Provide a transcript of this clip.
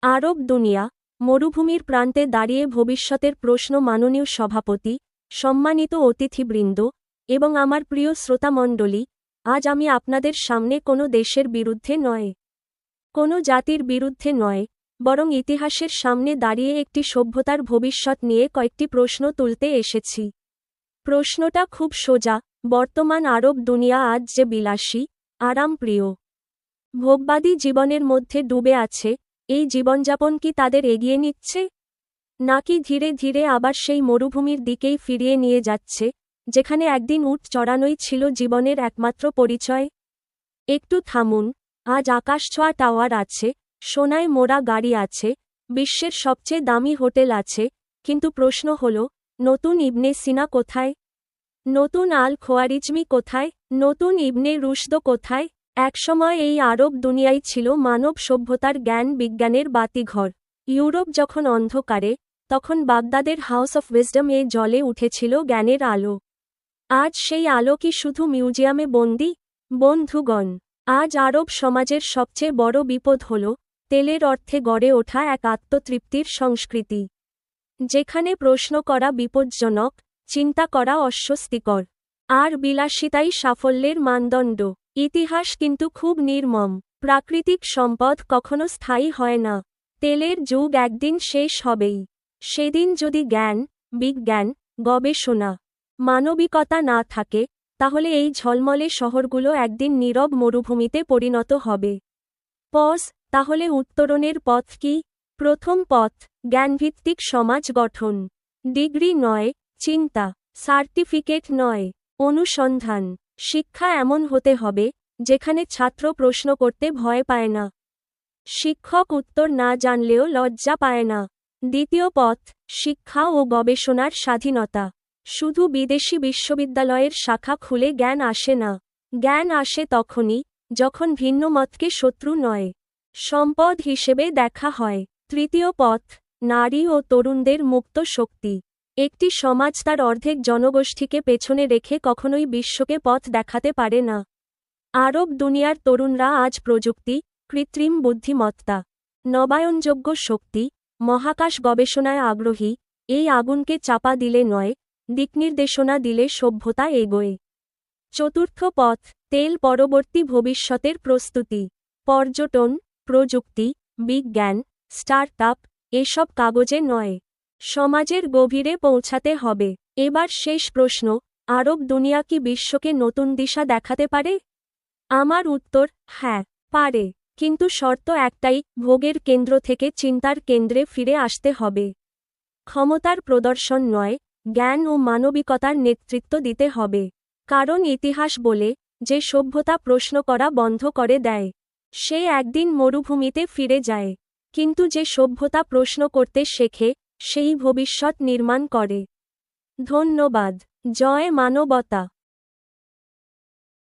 আরব দুনিয়া, মরুভূমির প্রান্তে দাঁড়িয়ে ভবিষ্যতের প্রশ্ন। মাননীয় সভাপতি, সম্মানিত অতিথিবৃন্দ এবং আমার প্রিয় শ্রোতামণ্ডলী, আজ আমি আপনাদের সামনে কোনো দেশের বিরুদ্ধে নয়, কোনো জাতির বিরুদ্ধে নয়, বরং ইতিহাসের সামনে দাঁড়িয়ে একটি সভ্যতার ভবিষ্যৎ নিয়ে কয়েকটি প্রশ্ন তুলতে এসেছি। প্রশ্নটা খুব সোজা, বর্তমান আরব দুনিয়া আজ যে বিলাসী, আরামপ্রিয়, ভোগবাদী জীবনের মধ্যে ডুবে আছে, এই জীবনযাপন কি তাদের এগিয়ে নিচ্ছে, নাকি ধীরে ধীরে আবার সেই মরুভূমির দিকেই ফিরিয়ে নিয়ে যাচ্ছে, যেখানে একদিন উট চড়ানোই ছিল জীবনের একমাত্র পরিচয়? একটু থামুন। আজ আকাশছোঁয়া টাওয়ার আছে, সোনায় মোড়া গাড়ি আছে, বিশ্বের সবচেয়ে দামি হোটেল আছে, কিন্তু প্রশ্ন হল, নতুন ইবনে সিনা কোথায়? নতুন আল খোয়ারিজমি কোথায়? নতুন ইবনে রুশদ কোথায়? একসময় এই আরব দুনিয়াই ছিল মানব সভ্যতার জ্ঞান বিজ্ঞানের বাতিঘর। ইউরোপ যখন অন্ধকারে, তখন বাগদাদের হাউস অফ উইজডম এ জ্বলে উঠেছিল জ্ঞানের আলো। আজ সেই আলো কি শুধু মিউজিয়ামে বন্দী? বন্ধুগণ, আজ আরব সমাজের সবচেয়ে বড় বিপদ হল তেলের অর্থে গড়ে ওঠা এক আত্মতৃপ্তির সংস্কৃতি, যেখানে প্রশ্ন করা বিপজ্জনক, চিন্তা করা অস্বস্তিকর, আর বিলাসিতাই সাফল্যের মানদণ্ড। ইতিহাস কিন্তু খুব নির্মম। প্রাকৃতিক সম্পদ কখনো স্থায়ী হয় না। তেলের যুগ একদিন শেষ হবেই। সেদিন যদি জ্ঞান, বিজ্ঞান, গবেষণা, মানবিকতা না থাকে, তাহলে এই ঝলমলে শহরগুলো একদিন নীরব মরুভূমিতে পরিণত হবে। তাহলে উত্তরণের পথ কি? প্রথম পথ, জ্ঞানভিত্তিক সমাজ গঠন। ডিগ্রি নয়, চিন্তা। সার্টিফিকেট নয়, অনুসন্ধান। শিক্ষা এমন হতে হবে, যেখানে ছাত্র প্রশ্ন করতে ভয় পায় না, শিক্ষক উত্তর না জানলেও লজ্জা পায় না। দ্বিতীয় পথ, শিক্ষা ও গবেষণার স্বাধীনতা। শুধু বিদেশি বিশ্ববিদ্যালয়ের শাখা খুলে জ্ঞান আসে না। জ্ঞান আসে তখনই, যখন ভিন্ন মতকে শত্রু নয়, সম্পদ হিসেবে দেখা হয়। তৃতীয় পথ, নারী ও তরুণদের মুক্ত শক্তি। একটি সমাজ তার অর্ধেক জনগোষ্ঠীকে পেছনে রেখে কখনোই বিশ্বকে পথ দেখাতে পারে না। আরব দুনিয়ার তরুণরা আজ প্রযুক্তি, কৃত্রিম বুদ্ধিমত্তা, নবায়নযোগ্য শক্তি, মহাকাশ গবেষণায় আগ্রহী। এই আগুনকে চাপা দিলে নয়, দিকনির্দেশনা দিলে সভ্যতা এগোয়। চতুর্থ পথ, তেল পরবর্তী ভবিষ্যতের প্রস্তুতি। পর্যটন, প্রযুক্তি, বিজ্ঞান, স্টার্টআপ, এসব কাগজে নয়, সমাজের গভীরে পৌঁছাতে হবে। এবার শেষ প্রশ্ন, আরব দুনিয়া কি বিশ্বকে নতুন দিশা দেখাতে পারে? আমার উত্তর, হ্যাঁ, পারে। কিন্তু শর্ত একটাই, ভোগের কেন্দ্র থেকে চিন্তার কেন্দ্রে ফিরে আসতে হবে। ক্ষমতার প্রদর্শন নয়, জ্ঞান ও মানবিকতার নেতৃত্ব দিতে হবে। কারণ ইতিহাস বলে, যে সভ্যতা প্রশ্ন করা বন্ধ করে দেয়, সে একদিন মরুভূমিতে ফিরে যায়। কিন্তু যে সভ্যতা প্রশ্ন করতে শেখে, সেই ভবিষ্যৎ নির্মাণ করে। ধন্যবাদ। জয় মানবতা।